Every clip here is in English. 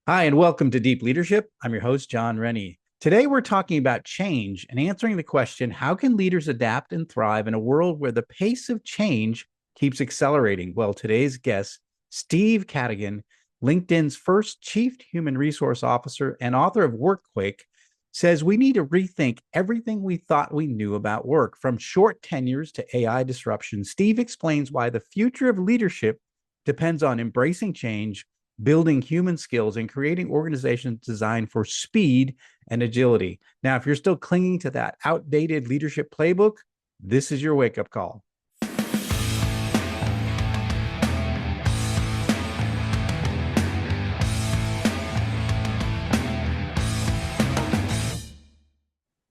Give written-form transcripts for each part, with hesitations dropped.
Hi, and welcome to Deep Leadership. I'm your host, John Rennie. Today, we're talking about change and answering the question, how can leaders adapt and thrive in a world where the pace of change keeps accelerating? Well, today's guest, Steve Cadigan, LinkedIn's first Chief Human Resource Officer and author of Workquake, says we need to rethink everything we thought we knew about work, from short tenures to AI disruption. Steve explains why the future of leadership depends on embracing change, building human skills, and creating organizations designed for speed and agility. Now, if you're still clinging to that outdated leadership playbook, this is your wake-up call.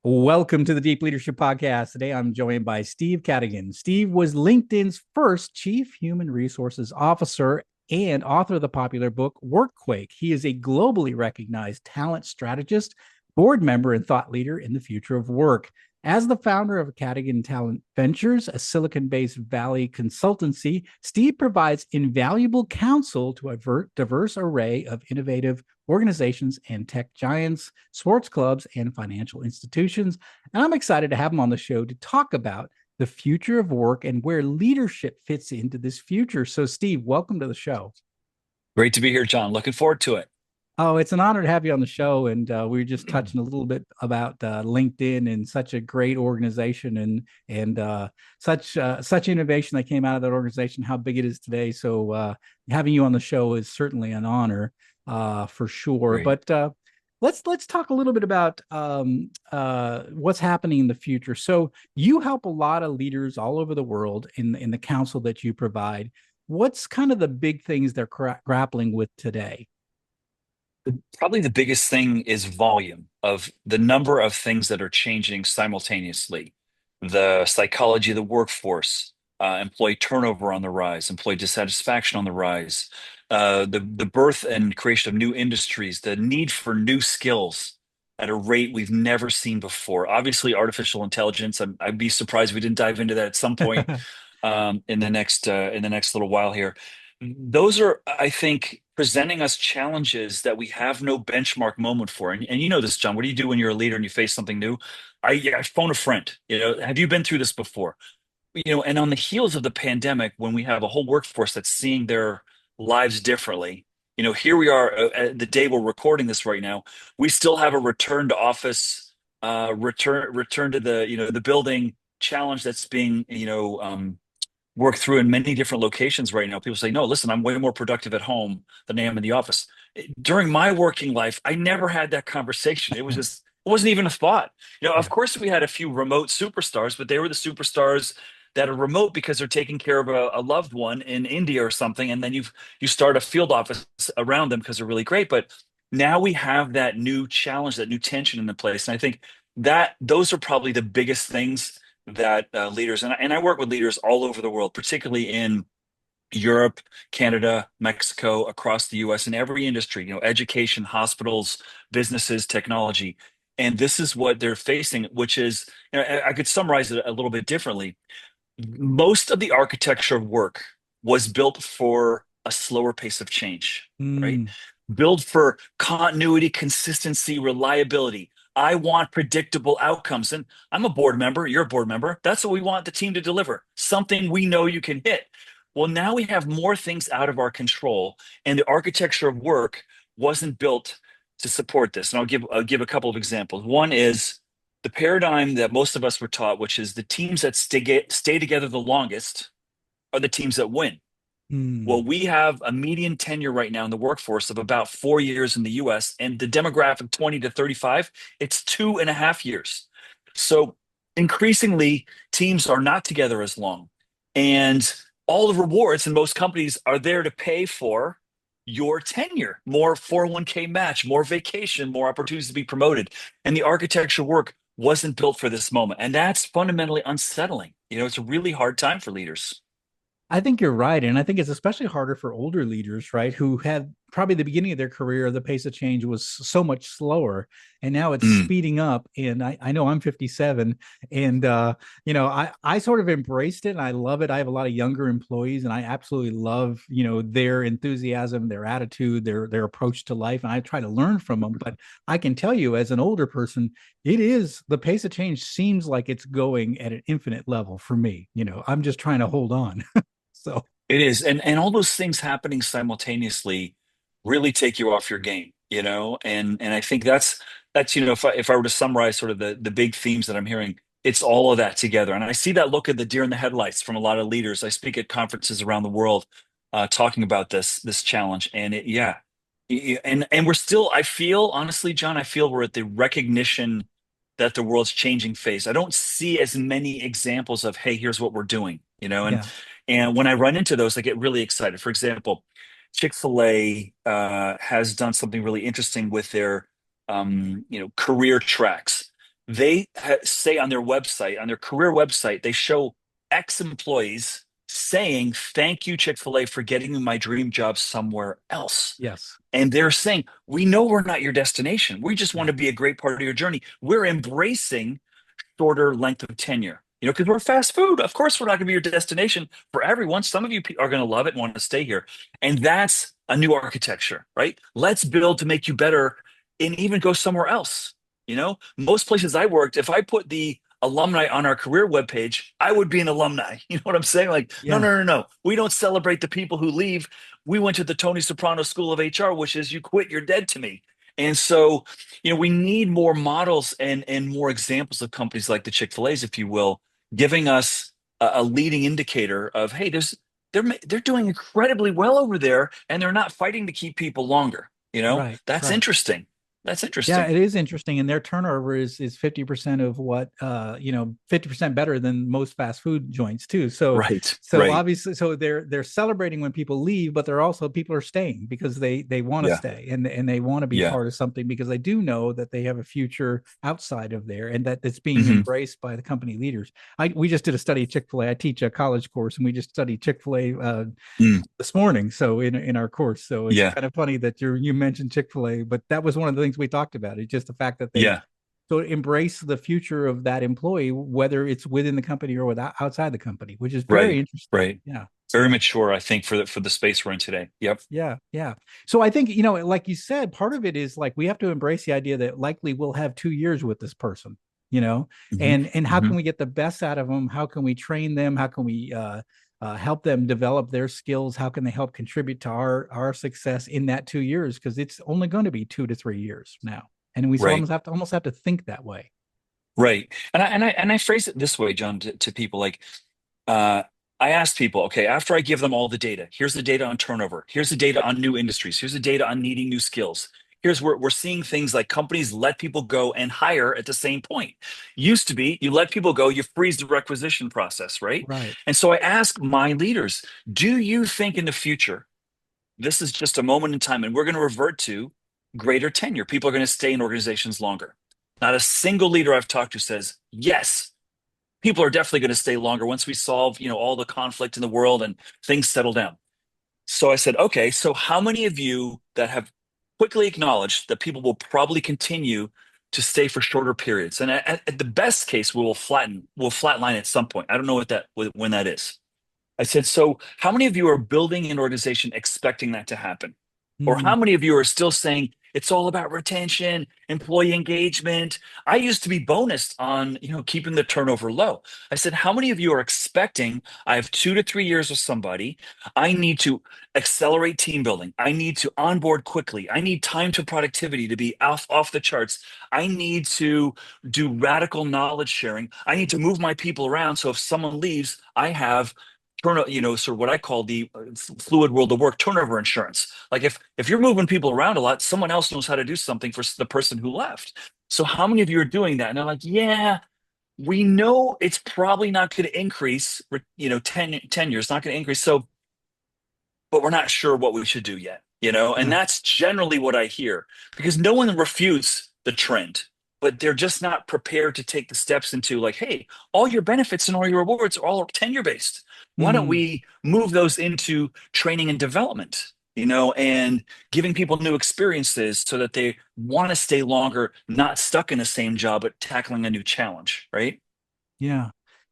Welcome to the Deep Leadership Podcast. Today, I'm joined by Steve Cadigan. Steve was LinkedIn's first Chief Human Resources Officer and author of the popular book Workquake. He is a globally recognized talent strategist, board member, and thought leader in the future of work. As the founder of Cadigan Talent Ventures, a Silicon-based Valley consultancy, Steve provides invaluable counsel to a diverse array of innovative organizations and tech giants, sports clubs, and financial institutions. And I'm excited to have him on the show to talk about the future of work and where leadership fits into this future. So, Steve, welcome to the show. Great to be here, John. Looking forward to it. Oh, it's an honor to have you on the show. And we were just touching a little bit about LinkedIn and such a great organization and such innovation that came out of that organization, how big it is today. So having you on the show is certainly an honor for sure. Great. But let's talk a little bit about what's happening in the future. So you help a lot of leaders all over the world in the counsel that you provide. What's kind of the big things they're grappling with today? Probably the biggest thing is volume of the number of things that are changing simultaneously. The psychology of the workforce, employee turnover on the rise, employee dissatisfaction on the rise, the birth and creation of new industries, the need for new skills at a rate we've never seen before. Obviously, artificial intelligence. I'd be surprised if we didn't dive into that at some point in the next little while here. Those are, I think, presenting us challenges that we have no benchmark moment for. And you know this, John. What do you do when you're a leader and you face something new? I phone a friend. Have you been through this before? And on the heels of the pandemic, when we have a whole workforce that's seeing their lives differently, here we are the day we're recording this right now. We still have a return to office, return to the building challenge that's being work through in many different locations right now. People say, no, listen, I'm way more productive at home than I am in the office. During my working life, I never had that conversation. It wasn't even a thought. Of Yeah. course, we had a few remote superstars, but they were the superstars that are remote because they're taking care of a loved one in India or something. And then you start a field office around them because they're really great. But now we have that new challenge, that new tension in the place. And I think that those are probably the biggest things that leaders and I work with leaders all over the world, particularly in Europe, Canada, Mexico, across the US, in every industry, education, hospitals, businesses, technology. And this is what they're facing, which is, I could summarize it a little bit differently. Most of the architecture of work was built for a slower pace of change, right? Mm, Build for continuity, consistency, reliability. I want predictable outcomes. And I'm a board member, you're a board member. That's what we want the team to deliver, something we know you can hit. Well, now we have more things out of our control, and the architecture of work wasn't built to support this. And I'll give a couple of examples. One is the paradigm that most of us were taught, which is the teams that stay together the longest are the teams that win. Well, mm. we have a median tenure right now in the workforce of about 4 years in the US, and the demographic 20 to 35, it's 2.5 years. So increasingly, teams are not together as long. And all the rewards in most companies are there to pay for your tenure, more 401k match, more vacation, more opportunities to be promoted. And the architecture work wasn't built for this moment. And that's fundamentally unsettling. It's a really hard time for leaders. I think you're right. And I think it's especially harder for older leaders, right, who have probably the beginning of their career, the pace of change was so much slower, and now it's Mm. speeding up. And I know I'm 57, and I sort of embraced it, and I love it. I have a lot of younger employees, and I absolutely love their enthusiasm, their attitude, their approach to life, and I try to learn from them. But I can tell you, as an older person, it is the pace of change seems like it's going at an infinite level for me. I'm just trying to hold on. So It is, and all those things happening simultaneously really take you off your game, and I think that's if I were to summarize sort of the big themes that I'm hearing, it's all of that together, and I see that look at the deer in the headlights from a lot of leaders. I speak at conferences around the world, talking about this challenge, and yeah, and we're still. I feel honestly, John, I feel we're at the recognition that the world's changing phase. I don't see as many examples of, hey, here's what we're doing, yeah, and when I run into those, I get really excited. For example, Chick-fil-A has done something really interesting with their career tracks. They say on their website, on their career website, they show ex-employees saying, "Thank you, Chick-fil-A, for getting me my dream job somewhere else." yes, And they're saying, "We know we're not your destination. We just want yeah, to be a great part of your journey. We're embracing shorter length of tenure. Because we're fast food. Of course, we're not going to be your destination for everyone. Some of you are going to love it and want to stay here. And that's a new architecture, right? Let's build to make you better and even go somewhere else. Most places I worked, if I put the alumni on our career webpage, I would be an alumni. You know what I'm saying? Like, no, yeah, no, no, no. We don't celebrate the people who leave. We went to the Tony Soprano School of HR, which is you quit, you're dead to me. And so, we need more models and more examples of companies like the Chick-fil-A's, if you will, giving us a leading indicator of, hey, they're doing incredibly well over there, and they're not fighting to keep people longer. right, That's right. interesting. That's Yeah, interesting. it is interesting, and their turnover is 50% of what 50% better than most fast food joints too. So Right, so right. obviously, so they're celebrating when people leave, but they're also people are staying because they want to Yeah, stay, and they want to be yeah. part of something because they do know that they have a future outside of there, and that it's being Hmm. embraced by the company leaders. We just did a study of Chick-fil-A. I teach a college course, and we just studied Chick-fil-A Mm, this morning, so in our course. So it's yeah, kind of funny that you mentioned Chick-fil-A, but that was one of the things we talked about. It's just the fact that they yeah. so embrace the future of that employee, whether it's within the company or without outside the company, which is very Right, interesting. right. Yeah, Very yeah, mature, I think, for the space we're in today. Yep. yeah, yeah. So I think like you said, part of it is like we have to embrace the idea that likely we'll have 2 years with this person, Hmm. and how Hmm. can we get the best out of them? How can we train them? How can we help them develop their skills? How can they help contribute to our success in that 2 years? Because it's only going to be 2 to 3 years now, and we so Right. almost have to think that way. Right. And I phrase it this way, John, to people like, uh, I ask people, okay, after I give them all the data, here's the data on turnover, here's the data on new industries, here's the data on needing new skills. Here's where we're seeing things like companies let people go and hire at the same point. Used to be you let people go, you freeze the requisition process, right? Right. And so I ask my leaders, do you think in the future this is just a moment in time and we're going to revert to greater tenure? People are going to stay in organizations longer. Not a single leader I've talked to says, yes, people are definitely going to stay longer once we solve, all the conflict in the world and things settle down. So I said, okay, so how many of you that have quickly acknowledged that people will probably continue to stay for shorter periods? And at the best case, we'll flatline at some point. I don't know when that is. I said, so how many of you are building an organization expecting that to happen? Or Mm, how many of you are still saying it's all about retention, employee engagement? I used to be bonused on, keeping the turnover low. I said, how many of you are expecting I have 2 to 3 years with somebody? I need to accelerate team building. I need to onboard quickly. I need time to productivity to be off the charts. I need to do radical knowledge sharing. I need to move my people around. So if someone leaves, I have sort of what I call the fluid world of work turnover insurance. Like if you're moving people around a lot, someone else knows how to do something for the person who left. So how many of you are doing that? And they're like, yeah, we know it's probably not going to increase, 10 years, not going to increase. So, but we're not sure what we should do yet. And yeah. that's generally what I hear because no one refutes the trend, but they're just not prepared to take the steps into like, hey, all your benefits and all your rewards are all tenure based. Why don't Mm. we move those into training and development? and giving people new experiences so that they want to stay longer, not stuck in the same job, but tackling a new challenge, right? Yeah.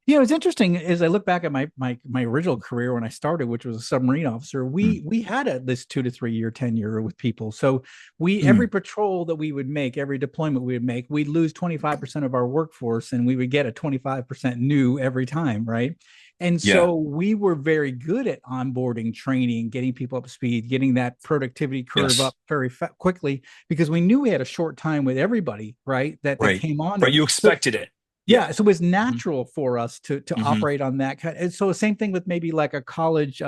It's interesting as I look back at my original career when I started, which was a submarine officer. Mm. We had this 2 to 3 year tenure with people. So we every Mm. patrol that we would make, every deployment we would make, we'd lose 25% of our workforce and we would get a 25% new every time, right? And Yeah. so we were very good at onboarding, training, getting people up to speed, getting that productivity curve Yes. up very quickly because we knew we had a short time with everybody, right? That Right. came on Right. there. You So expected it. Yeah. yeah, so it was Hmm. natural for us to Hmm. operate on that kind. And so the same thing with maybe like a college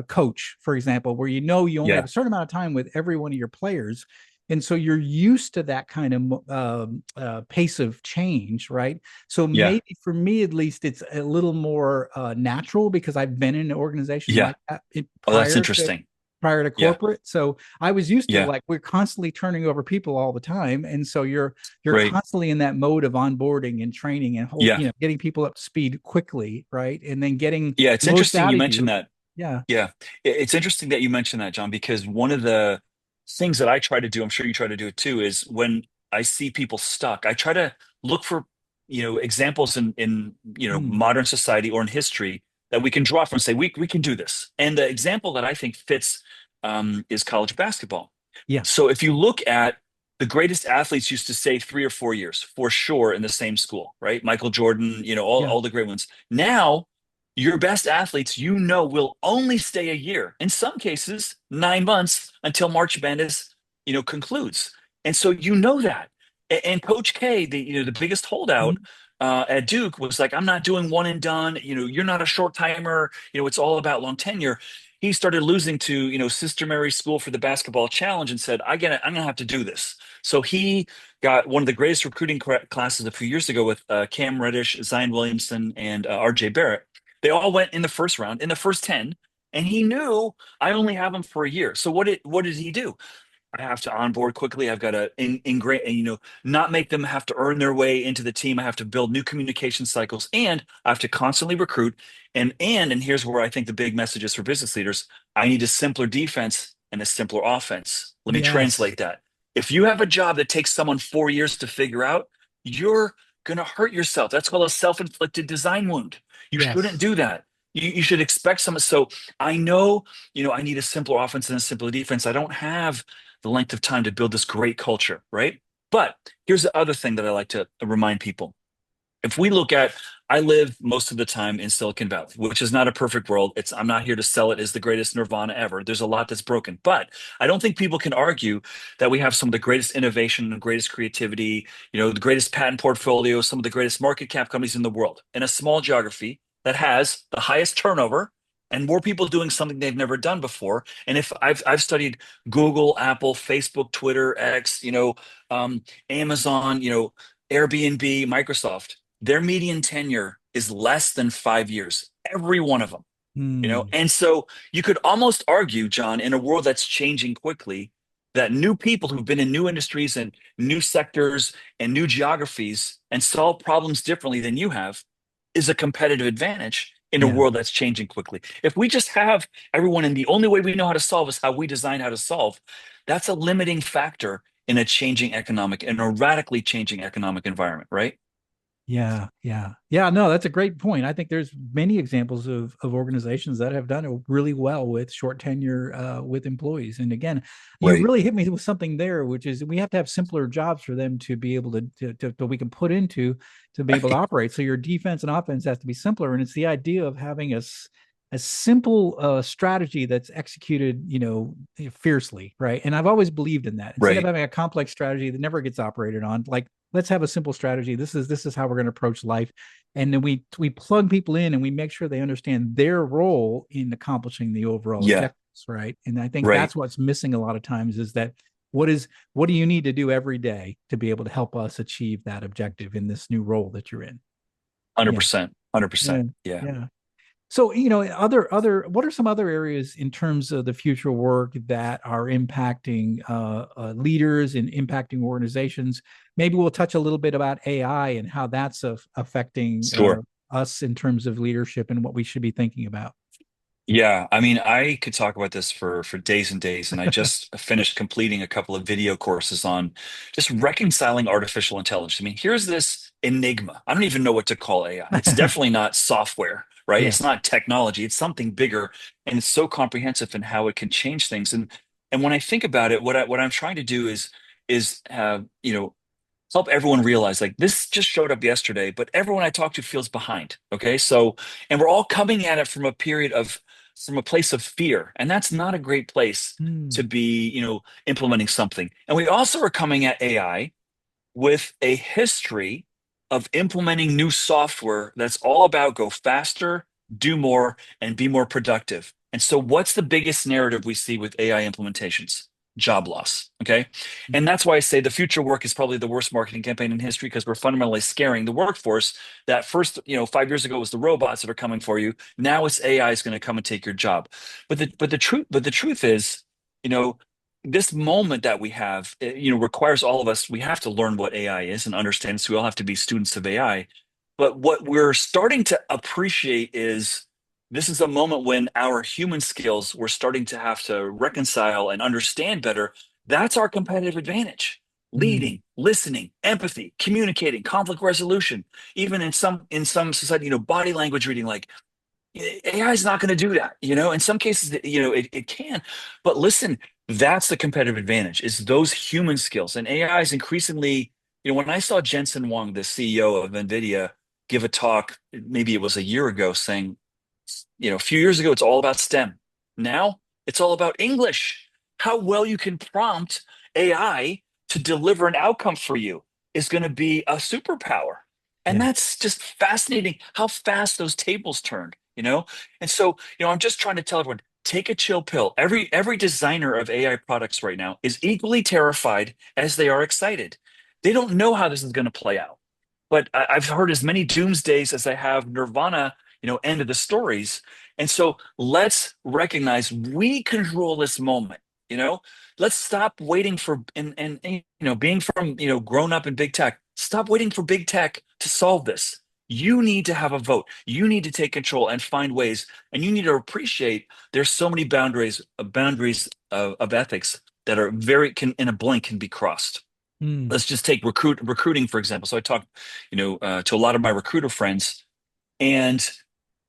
coach, for example, where you only have Yeah. a certain amount of time with every one of your players, and so you're used to that kind of pace of change, right? So Yeah. maybe for me at least, it's a little more natural because I've been in an organization Yeah. like that Oh, that's prior to interesting. Yeah. corporate. So I was used to Yeah. like we're constantly turning over people all the time. And so you're Right. constantly in that mode of onboarding and training and Yeah. getting people up to speed quickly, right? And then getting Yeah. It's most interesting out you of mentioned you. that. Yeah. Yeah. It's interesting that you mentioned that, John, because one of the things that I try to do, I'm sure you try to do it too, is when I see people stuck, I try to look for, examples in Mm, modern society or in history that we can draw from and say, we can do this. And the example that I think fits is college basketball. yeah. So if you look at the greatest athletes used to stay 3 or 4 years for sure in the same school, right? Michael Jordan, Yeah. all the great ones. Now, your best athletes, will only stay a year, in some cases, 9 months until March Madness, concludes. And so you know that. And Coach K, the biggest holdout Mhm. at Duke was like, I'm not doing one and done. You're not a short timer. It's all about long tenure. He started losing to Sister Mary's School for the Basketball Challenge and said, I'm gonna have to do this. So he got one of the greatest recruiting classes a few years ago with Cam Reddish, Zion Williamson, and RJ Barrett. They all went in the first round, in the first 10, and he knew I only have them for a year. So what did he do? I have to onboard quickly. I've got to ingrain, not make them have to earn their way into the team. I have to build new communication cycles, and I have to constantly recruit. And here's where I think the big message is for business leaders. I need a simpler defense and a simpler offense. Let me Yes. translate that. If you have a job that takes someone 4 years to figure out, you're gonna hurt yourself. That's called a self-inflicted design wound. You shouldn't Yes. do that. You should expect someone. So I know, I need a simpler offense and a simpler defense. I don't have the length of time to build this great culture, right? But here's the other thing that I like to remind people. If we look at, I live most of the time in Silicon Valley, which is not a perfect world. I'm not here to sell it as the greatest nirvana ever. There's a lot that's broken, but I don't think people can argue that we have some of the greatest innovation and greatest creativity, the greatest patent portfolio, some of the greatest market cap companies in the world in a small geography that has the highest turnover and more people doing something they've never done before. And if I've studied Google, Apple, Facebook, Twitter, X, Amazon, Airbnb, Microsoft, their median tenure is less than 5 years, every one of them, Mm, and so you could almost argue, John, in a world that's changing quickly, that new people who've been in new industries and new sectors and new geographies and solve problems differently than you have is a competitive advantage in a yeah. world that's changing quickly. If we just have everyone and the only way we know how to solve is how we design how to solve, that's a limiting factor in a radically changing economic environment, right? Yeah, yeah, yeah. No, that's a great point. I think there's many examples of organizations that have done it really well with short tenure with employees. And again, you Right. really hit me with something there, which is we have to have simpler jobs for them to be able to we can put into to be able to operate. So your defense and offense has to be simpler, and it's the idea of having a simple strategy that's executed, fiercely, right? And I've always believed in that. Instead of Right. having a complex strategy that never gets operated on, like let's have a simple strategy. This is how we're going to approach life, and then we plug people in and we make sure they understand their role in accomplishing the overall Yeah. objectives, right? And I think Right. that's what's missing a lot of times is that what do you need to do every day to be able to help us achieve that objective in this new role that you're in? Yeah, 100%. yeah, 100%. Yeah. yeah. So, other what are some other areas in terms of the future work that are impacting leaders and impacting organizations? Maybe we'll touch a little bit about AI and how that's affecting Sure. us in terms of leadership and what we should be thinking about. Yeah, I mean, I could talk about this for days and days, and I just finished completing a couple of video courses on just reconciling artificial intelligence. I mean, here's this enigma. I don't even know what to call AI. It's definitely not software, right? It's Yes. not technology. It's something bigger, and it's so comprehensive in how it can change things. And when I think about it, what I'm trying to do is help everyone realize like this just showed up yesterday, but everyone I talk to feels behind. Okay. So, and we're all coming at it from a place of fear. And that's not a great place to Hmm. be, implementing something. And we also are coming at AI with a history of implementing new software that's all about go faster, do more, and be more productive. And so, what's the biggest narrative we see with AI implementations? Job loss. Okay. And that's why I say the future work is probably the worst marketing campaign in history because we're fundamentally scaring the workforce. That first, 5 years ago was the robots that are coming for you. Now it's AI is going to come and take your job. But the truth is, you know, this moment that we have, requires all of us. We have to learn what AI is and understand. So we all have to be students of AI. But what we're starting to appreciate is this is a moment when our human skills we're starting to have to reconcile and understand better. That's our competitive advantage. Hmm. Leading, listening, empathy, communicating, conflict resolution, even in some society, body language reading, like AI is not going to do that. In some cases, it can. But listen, that's the competitive advantage is those human skills. And AI is increasingly, when I saw Jensen Huang, the CEO of NVIDIA, give a talk, maybe it was a year ago, saying, a few years ago, it's all about STEM. Now it's all about English. How well you can prompt AI to deliver an outcome for you is going to be a superpower. And Yeah. that's just fascinating how fast those tables turned. And so, I'm just trying to tell everyone, take a chill pill. Every designer of AI products right now is equally terrified as they are excited. They don't know how this is going to play out. But I've heard as many doomsdays as I have Nirvana, end of the stories. And so let's recognize we control this moment. You know, let's stop waiting for being from grown up in big tech. Stop waiting for big tech to solve this. You need to have a vote. You need to take control and find ways. And you need to appreciate there's so many boundaries of ethics that are very can in a blink can be crossed. Hmm. Let's just take recruiting for example. So I talked, to a lot of my recruiter friends, and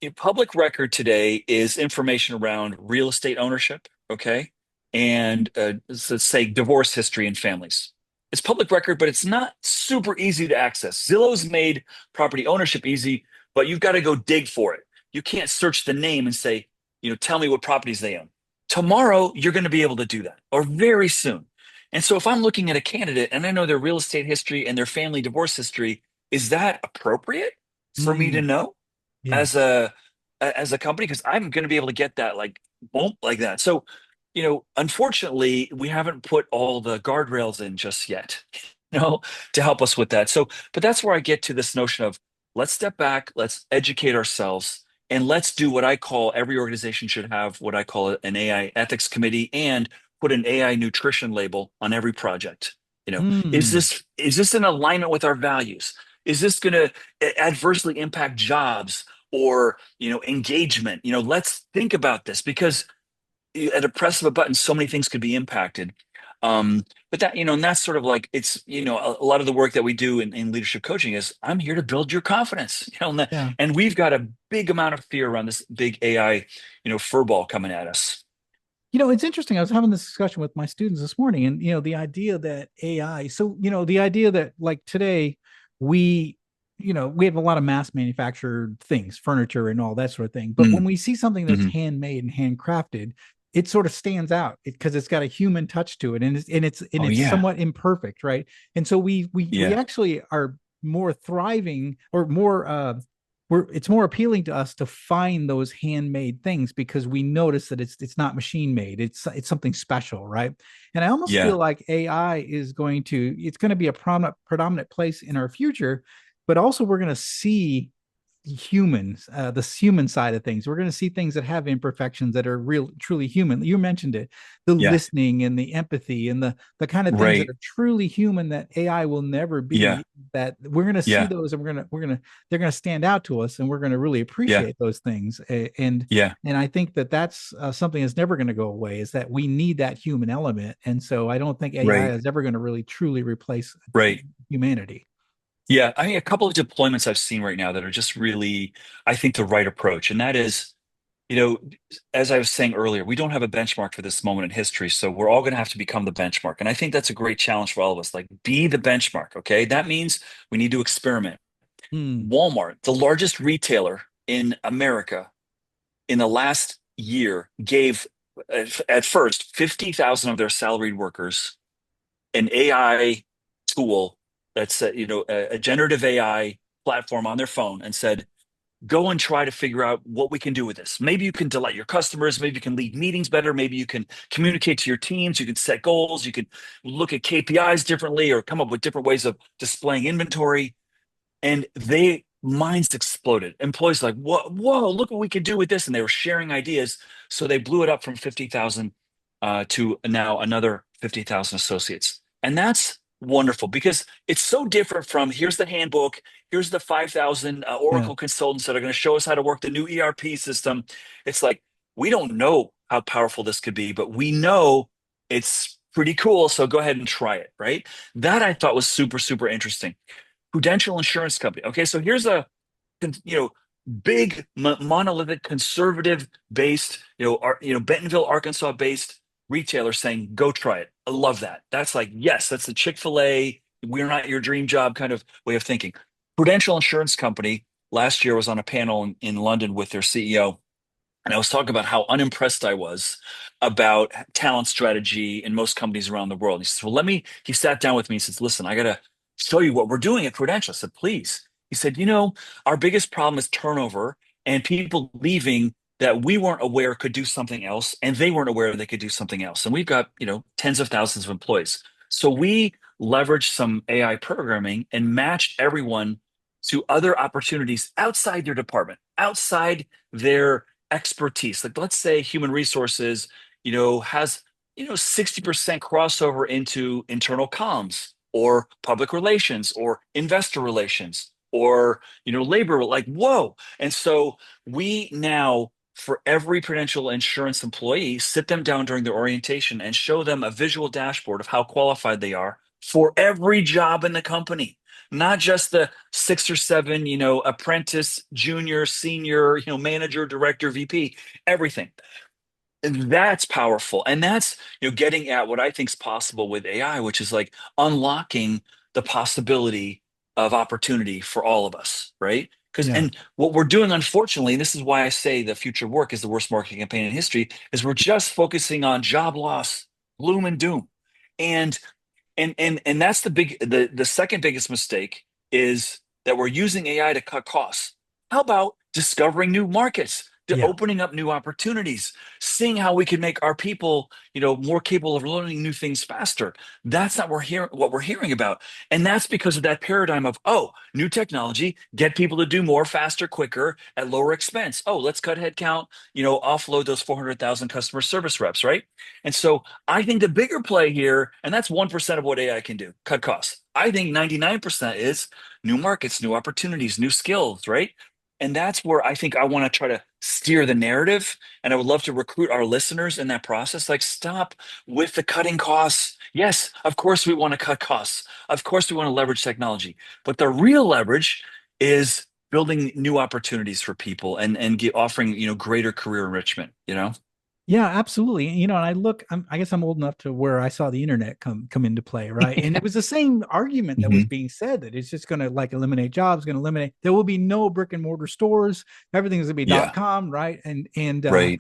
a public record today is information around real estate ownership, okay, and let's say divorce history in families. It's public record, but it's not super easy to access. Zillow's made property ownership easy, but you've got to go dig for it. You can't search the name and say, tell me what properties they own. Tomorrow, you're going to be able to do that, or very soon. And so, if I'm looking at a candidate and I know their real estate history and their family divorce history, is that appropriate for me to Hmm. know Yeah. as a company? Because I'm going to be able to get that like boom like that. So, unfortunately, we haven't put all the guardrails in just yet, to help us with that. So, but that's where I get to this notion of let's step back, let's educate ourselves, and let's do what I call every organization should have what I call an AI ethics committee and put an AI nutrition label on every project. Is Hmm. this in alignment with our values? Is this going to adversely impact jobs or engagement? Let's think about this because at a press of a button, so many things could be impacted. But that, and that's sort of like it's, a lot of the work that we do in leadership coaching is I'm here to build your confidence, Yeah. and we've got a big amount of fear around this big AI, furball coming at us. It's interesting. I was having this discussion with my students this morning, and the idea that AI, so the idea that like today we, we have a lot of mass manufactured things, furniture and all that sort of thing. But when Mm, we see something that's mhm. handmade and handcrafted, it sort of stands out because it's got a human touch to it, and Oh it's yeah, somewhat imperfect, right? And so we yeah, actually are more thriving or more it's more appealing to us to find those handmade things because we notice that it's not machine made. It's something special, right? And I almost feel yeah. like AI is going to be a prominent predominant place in our future, but also we're going to see humans, the human side of things. We're going to see things that have imperfections that are real, truly human. You mentioned it, the Yeah. listening and the empathy and the kind of things that Right. are truly human that AI will never Yeah. be. That we're going to see Yeah. those, and they're going to stand out to us, and we're going to really Yeah. appreciate those things. Yeah. And I think that that's something that's never going to go away. Is that we need that human element, and so I don't think AI Right. is ever going to really truly replace Right. humanity. Yeah. I mean, a couple of deployments I've seen right now that are just really, I think, the right approach. And that is, you know, as I was saying earlier, we don't have a benchmark for this moment in history. So we're all going to have to become the benchmark. And I think that's a great challenge for all of us. Like, be the benchmark. Okay. That means we need to experiment. Hmm. Walmart, the largest retailer in America, in the last year gave at first 50,000 of their salaried workers an AI tool that's a generative AI platform on their phone and said, go and try to figure out what we can do with this. Maybe you can delight your customers. Maybe you can lead meetings better. Maybe you can communicate to your teams. You can set goals. You can look at KPIs differently or come up with different ways of displaying inventory. And they minds exploded. Employees like, whoa, look what we could do with this. And they were sharing ideas. So they blew it up from 50,000 to now another 50,000 associates. And that's wonderful because it's so different from here's the handbook, here's the 5,000 Yeah. Oracle consultants that are going to show us how to work the new ERP system. It's like, we don't know how powerful this could be, but we know it's pretty cool. So go ahead and try it, right? That I thought was super, super interesting. Prudential Insurance Company. Okay, so here's a big monolithic conservative based Bentonville, Arkansas based retailer saying go try it. I love that. That's like, yes, that's the Chick-fil-A, we're not your dream job kind of way of thinking. Prudential Insurance Company last year was on a panel in London with their CEO, and I was talking about how unimpressed I was about talent strategy in most companies around the world. He says, well, he sat down with me and says, listen, I got to show you what we're doing at Prudential. I said, please. He said, our biggest problem is turnover and people leaving that we weren't aware could do something else and they weren't aware they could do something else. And we've got, tens of thousands of employees. So we leveraged some AI programming and matched everyone to other opportunities outside their department, outside their expertise. Like, let's say human resources, has 60% crossover into internal comms or public relations or investor relations or labor. Like, whoa. And so we now, for every Prudential Insurance employee, sit them down during their orientation and show them a visual dashboard of how qualified they are for every job in the company, not just the six or seven, apprentice, junior, senior, manager, director, VP, everything. And that's powerful. And that's, getting at what I think is possible with AI, which is like unlocking the possibility of opportunity for all of us, right? Yeah. And what we're doing, unfortunately, and this is why I say the future work is the worst marketing campaign in history, is we're just focusing on job loss, gloom and doom. And and that's the second biggest mistake is that we're using AI to cut costs. How about discovering new markets, to Yeah. opening up new opportunities, seeing how we can make our people, more capable of learning new things faster? That's not what we're hearing about. And that's because of that paradigm of, oh, new technology, get people to do more faster, quicker, at lower expense. Oh, let's cut headcount, offload those 400,000 customer service reps, right? And so I think the bigger play here, and that's 1% of what AI can do, cut costs. I think 99% is new markets, new opportunities, new skills, right? And that's where I think I want to try to steer the narrative. And I would love to recruit our listeners in that process. Like, stop with the cutting costs. Yes, of course we want to cut costs. Of course we want to leverage technology. But the real leverage is building new opportunities for people and offering, greater career enrichment. Yeah, absolutely. And I guess I'm old enough to where I saw the internet come into play, right? And it was the same argument that was Mhm. being said, that it's just going to like eliminate jobs, going to there will be no brick and mortar stores. Everything's going to be Yeah, .com, right? And right.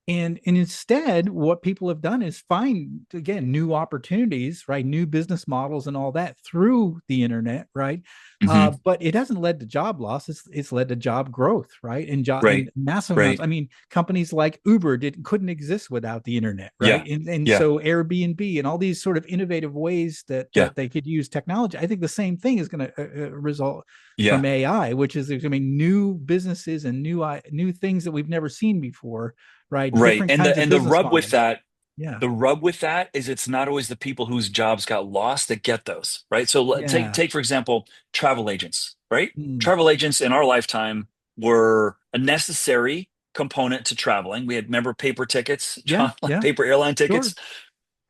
And instead, what people have done is find, again, new opportunities, right? New business models and all that through the internet, right? Hmm. But it hasn't led to job loss. It's led to job growth, right? And job Right. and massive amounts. Right. I mean, companies like Uber couldn't exist without the internet, right? Yeah. And Yeah. so Airbnb and all these sort of innovative ways Yeah. that they could use technology. I think the same thing is going to result Yeah. from AI, which is there's going to be new businesses and new things that we've never seen before, right? Right. Different kinds of The business rub with models. that, Yeah. the rub with that is it's not always the people whose jobs got lost that get those, right? So Yeah. take for example, travel agents, right? Mm. Travel agents in our lifetime were a necessary component to traveling. We had, remember, paper tickets, Yeah. John, like Yeah. paper airline Sure. tickets.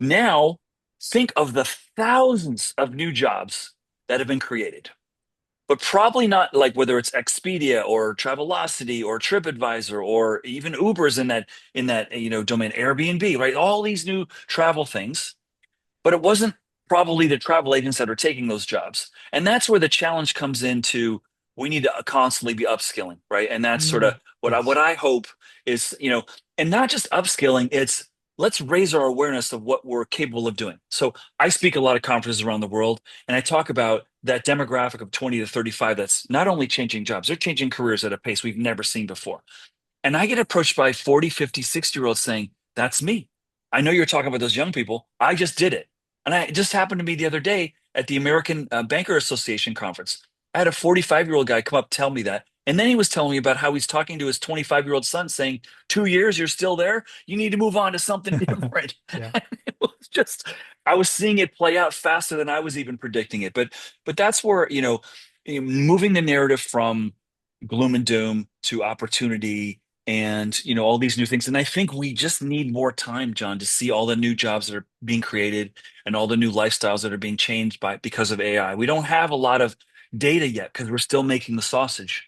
Now, think of the thousands of new jobs that have been created, but probably not like whether it's Expedia or Travelocity or TripAdvisor or even Uber's in that domain, Airbnb, right? All these new travel things, but it wasn't probably the travel agents that are taking those jobs, and that's where the challenge comes into. We need to constantly be upskilling, right? And that's sort of Mm. what Yes. I hope is, and not just upskilling. It's let's raise our awareness of what we're capable of doing. So I speak at a lot of conferences around the world, and I talk about that demographic of 20 to 35 that's not only changing jobs, they're changing careers at a pace we've never seen before. And I get approached by 40, 50, 60-year-olds saying, that's me. I know you're talking about those young people. I just did it. And I it just happened to me the other day at the American Banker Association conference. I had a 45-year-old guy come up tell me that. And then he was telling me about how he's talking to his 25-year-old son saying, 2 years, you're still there? You need to move on to something different. Yeah. And it was just, I was seeing it play out faster than I was even predicting it. But that's where, moving the narrative from gloom and doom to opportunity and all these new things. And I think we just need more time, John, to see all the new jobs that are being created and all the new lifestyles that are being changed because of AI. We don't have a lot of data yet because we're still making the sausage.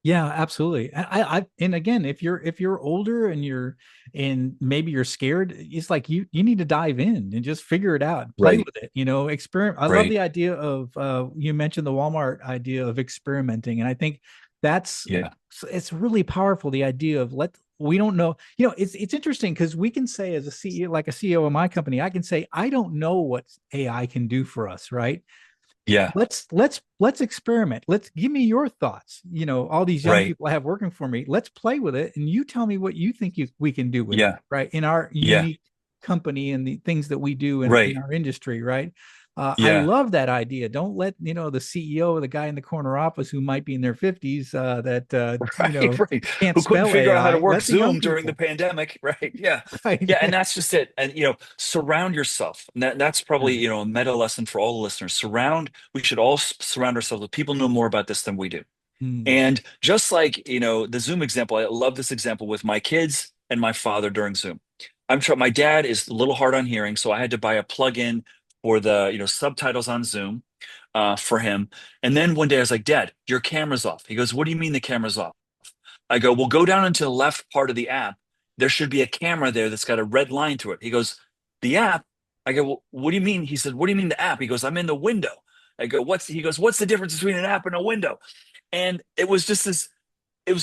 Yeah, absolutely. And again, if you're older and maybe you're scared, it's like you need to dive in and just figure it out, play Right. with it, experiment. I love Right. the idea of you mentioned the Walmart idea of experimenting, and I think that's Yeah. it's really powerful. The idea of we don't know, it's interesting because we can say as a CEO, like a CEO of my company, I can say I don't know what AI can do for us, right? Yeah. Let's experiment. Let's give me your thoughts. All these young Right. people I have working for me. Let's play with it, and you tell me what you think we can do with it, Yeah. right? In our Yeah. unique company and the things that we do in Right. our industry, right? I Yeah. love that idea. Don't let the CEO or the guy in the corner office who might be in their 50s that Right, right. can't Who couldn't spell figure out how to AI. work Let the young Zoom during the people, pandemic, right? Yeah. right? Yeah, and Yeah, that's just it. And surround yourself. And that's probably, yeah. a meta lesson for all the listeners. We should all surround ourselves with people who know more about this than we do. Hmm. And just like, the Zoom example, I love this example with my kids and my father during Zoom. My dad is a little hard on hearing, so I had to buy a plug-in for the, subtitles on Zoom for him. And then one day I was like, Dad, your camera's off. He goes, what do you mean the camera's off? I go, well, go down into the left part of the app. There should be a camera there that's got a red line to it. He goes, the app? I go, well, what do you mean? He said, what do you mean the app? He goes, I'm in the window. I go, he goes, what's the difference between an app and a window? And it was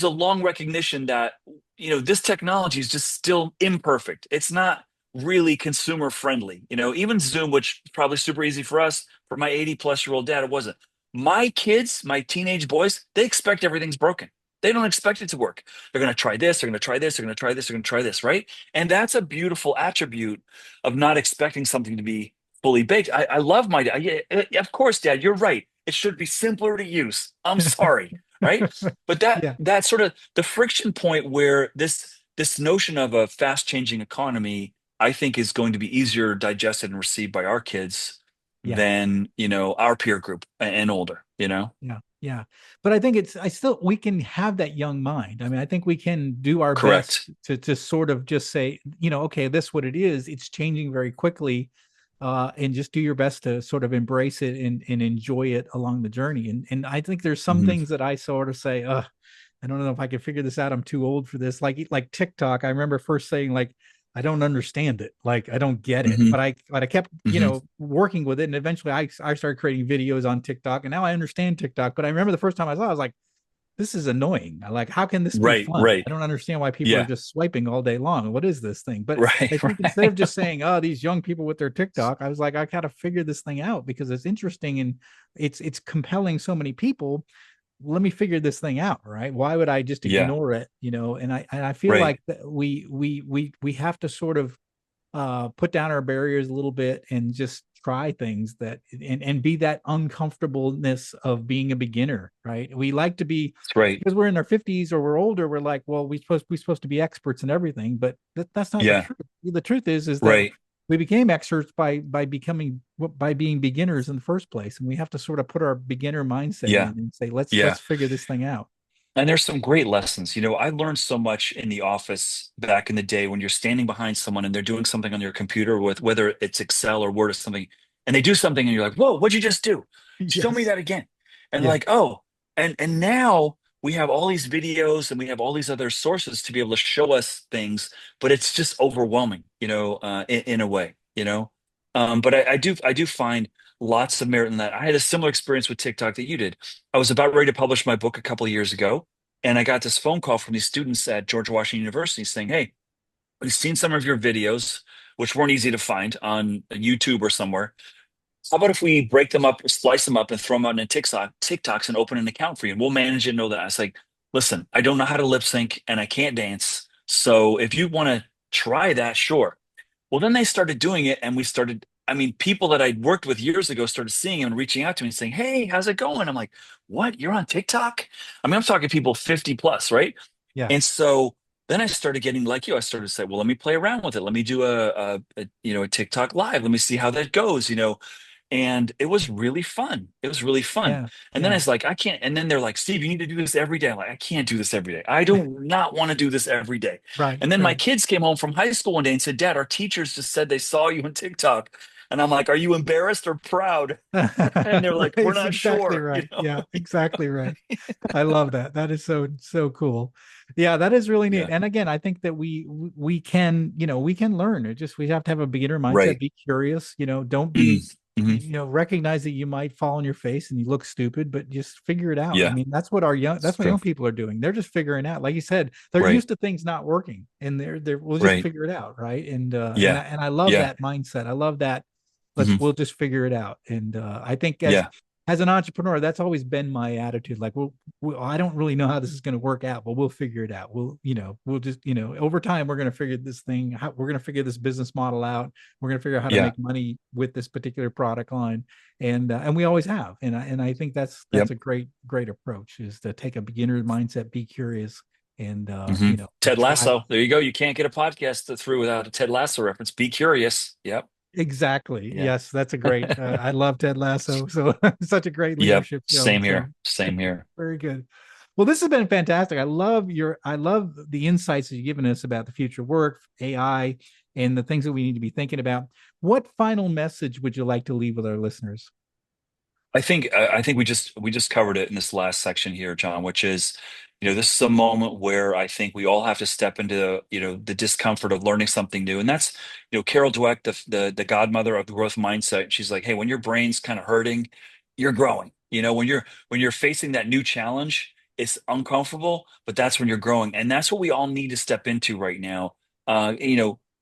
a long recognition that, this technology is just still imperfect. It's not really consumer friendly. Even Zoom, which is probably super easy for us, for my 80-plus-year-old dad, it wasn't. My kids, my teenage boys, they expect everything's broken. They don't expect it to work. They're going to try this, they're going to try this, they're going to try this, they're going to try this, right? And that's a beautiful attribute of not expecting something to be fully baked. I love my dad. Yeah, of course, Dad, you're right. It should be simpler to use. I'm sorry, right? But Yeah. that sort of the friction point where this notion of a fast changing economy, I think, is going to be easier digested and received by our kids Yeah. than our peer group and older. Yeah, yeah. But I think we can have that young mind. I mean, I think we can do our best Correct. to sort of just say, okay, this is what it is. It's changing very quickly. And just do your best to sort of embrace it and enjoy it along the journey. And I think there's some Hmm. things that I sort of say, I don't know if I can figure this out. I'm too old for this. Like TikTok. I remember first saying like, I don't understand it. Like I don't get it. Hmm. But I kept, Hmm. working with it. And eventually I started creating videos on TikTok and now I understand TikTok. But I remember the first time I saw it, I was like, this is annoying. Like, how can this be Right, fun? right. I don't understand why people are Yeah, just swiping all day long. What is this thing? But I right, think instead of right. just saying, oh, these young people with their TikTok, I was like, I gotta figure this thing out because it's interesting and it's compelling so many people. Let me figure this thing out, right? Why would I just Yeah, ignore it? And I feel right. like that we have to sort of put down our barriers a little bit and just try things that and be that uncomfortableness of being a beginner, right? We like to be, That's right. because we're in our 50s or we're older, we're like, well, we're supposed to be experts in everything, but that's not the Yeah, truth. The truth is that right. we became experts by being beginners in the first place, and we have to sort of put our beginner mindset in Yeah, and say, let's yeah. figure this thing out. And there's some great lessons. I learned so much in the office back in the day when you're standing behind someone and they're doing something on your computer with whether it's Excel or Word or something, and they do something and you're like, whoa, what'd you just do? Show me Yes. that again. And they're Yeah. like, oh, and now we have all these videos and we have all these other sources to be able to show us things, but it's just overwhelming, in a way, But I do find lots of merit in that. I had a similar experience with TikTok that you did. I was about ready to publish my book a couple of years ago, and I got this phone call from these students at George Washington University saying, "Hey, we've seen some of your videos, which weren't easy to find on YouTube or somewhere. How about if we break them up, splice them up, and throw them out in TikToks and open an account for you, and we'll manage it and know that." I was like, "Listen, I don't know how to lip sync and I can't dance, so if you want to try that, sure." Well, then they started doing it, and we started. I mean, people that I'd worked with years ago started seeing him and reaching out to me and saying, "Hey, how's it going?" I'm like, "What? You're on TikTok?" I mean, I'm talking people 50 plus, right? Yeah. And so then I started getting like you. I started to say, "Well, let me play around with it. Let me do a TikTok live. Let me see how that goes." And it was really fun. It was really fun. Yeah. And then I Yeah. was like, I can't. And then they're like, "Steve, you need to do this every day." I'm like, I can't do this every day. I do not want to do this every day. Right. And then my Right. kids came home from high school one day and said, "Dad, our teachers just said they saw you on TikTok." And I'm like, "Are you embarrassed or proud?" And they're like, "We're It's not exactly sure." right. Yeah, exactly right. I love that. That is so cool. Yeah, that is really neat. Yeah. And again, I think that we can learn. It just we have to have a beginner mindset, Right. be curious, don't Mm, be hmm. recognize that you might fall on your face and you look stupid, but just figure it out. I Yeah. mean, It's that's what true. young people are doing. They're just figuring out. Like you said, they're Right. used to things not working and they're we'll just Right. figure it out, right? And Yeah. I love Yeah. that mindset. I love that Hmm. we'll just figure it out. And I think Yeah. as an entrepreneur, that's always been my attitude. Like, I don't really know how this is going to work out, but we'll figure it out. We'll just, over time, we're going to figure this thing out. We're going to figure this business model out. We're going to figure out how to Yeah. make money with this particular product line. And we always have. And I think that's Yep. a great approach, is to take a beginner mindset, be curious, and Hmm. Ted try. Lasso. There you go. You can't get a podcast through without a Ted Lasso reference. Be curious. Yep. Exactly. Yeah. Yes, that's a great. I love Ted Lasso. So such a great Yep. leadership show. Same So here. Same here. very good. Well, this has been fantastic. I love the insights that you've given us about the future of work, AI, and the things that we need to be thinking about. What final message would you like to leave with our listeners? I think we just covered it in this last section here, John, which is, this is a moment where I think we all have to step into, the discomfort of learning something new. And that's, Carol Dweck, the godmother of the growth mindset. She's like, hey, when your brain's kind of hurting, you're growing. When you're facing that new challenge, it's uncomfortable, but that's when you're growing. And that's what we all need to step into right now.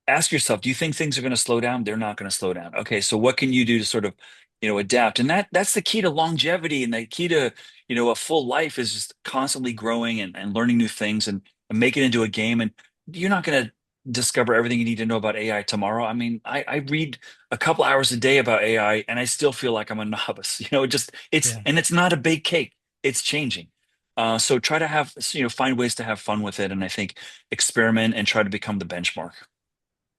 Ask yourself, do you think things are going to slow down? They're not going to slow down. Okay, so what can you do to sort of adapt? And that's the key to longevity, and the key to a full life is just constantly growing and learning new things, and make it into a game. And you're not going to discover everything you need to know about AI tomorrow. I mean, I read a couple hours a day about AI and I still feel like I'm a novice. Yeah. It's not a baked cake. It's changing. So try to find ways to have fun with it, and I think experiment and try to become the benchmark.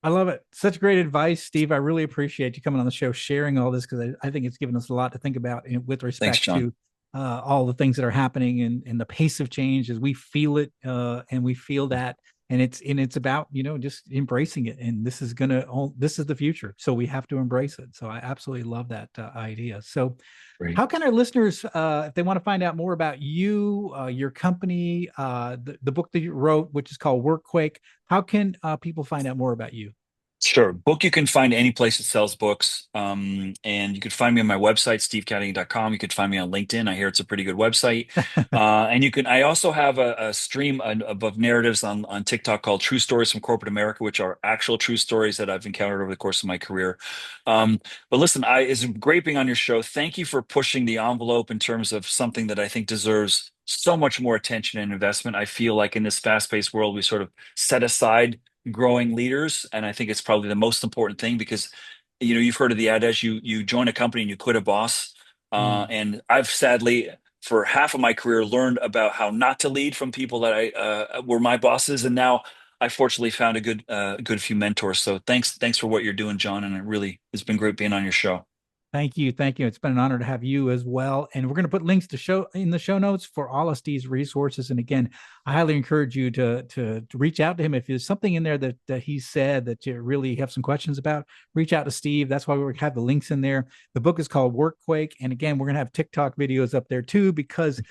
I love it. Such great advice, Steve. I really appreciate you coming on the show, sharing all this, because I think it's given us a lot to think about with Thanks, respect John. to all the things that are happening and the pace of change as we feel it, and we feel that, and it's about just embracing it. And this is the future, so we have to embrace it. So I absolutely love that idea. So Great. how can our listeners, if they want to find out more about you, your company, the book that you wrote, which is called Workquake, how can people find out more about you? Sure. Book you can find any place that sells books. And you can find me on my website, stevecadigan.com. You can find me on LinkedIn. I hear it's a pretty good website. And I also have a stream of narratives on TikTok called True Stories from Corporate America, which are actual true stories that I've encountered over the course of my career. But listen, it's great being on your show. Thank you for pushing the envelope in terms of something that I think deserves so much more attention and investment. I feel like in this fast-paced world, we sort of set aside growing leaders, and I think it's probably the most important thing because you've heard of the adage, you join a company and you quit a boss. Mm. And I've sadly, for half of my career, learned about how not to lead from people that I were my bosses, and now I fortunately found a good few mentors. So thanks for what you're doing, John, and it's been great being on your show. Thank you. Thank you. It's been an honor to have you as well. And we're going to put links to show in the show notes for all of Steve's resources. And again, I highly encourage you to reach out to him. If there's something in there that he said that you really have some questions about, reach out to Steve. That's why we have the links in there. The book is called Workquake. And again, we're going to have TikTok videos up there too, because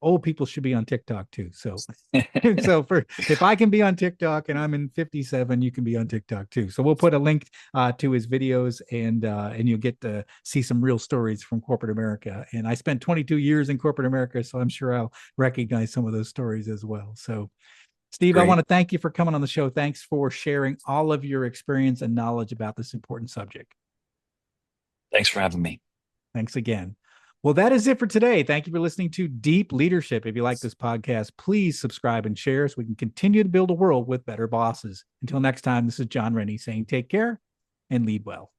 old people should be on TikTok too. So so if I can be on TikTok and I'm in 57, you can be on TikTok too. So we'll put a link to his videos, and you'll get to see some real stories from corporate America. And I spent 22 years in corporate America, so I'm sure I'll recognize some of those stories as well. So Steve, I want Great. to thank you for coming on the show. Thanks for sharing all of your experience and knowledge about this important subject. Thanks for having me. Thanks again. Well, that is it for today. Thank you for listening to Deep Leadership. If you like this podcast, please subscribe and share so we can continue to build a world with better bosses. Until next time, this is John Rennie saying take care and lead well.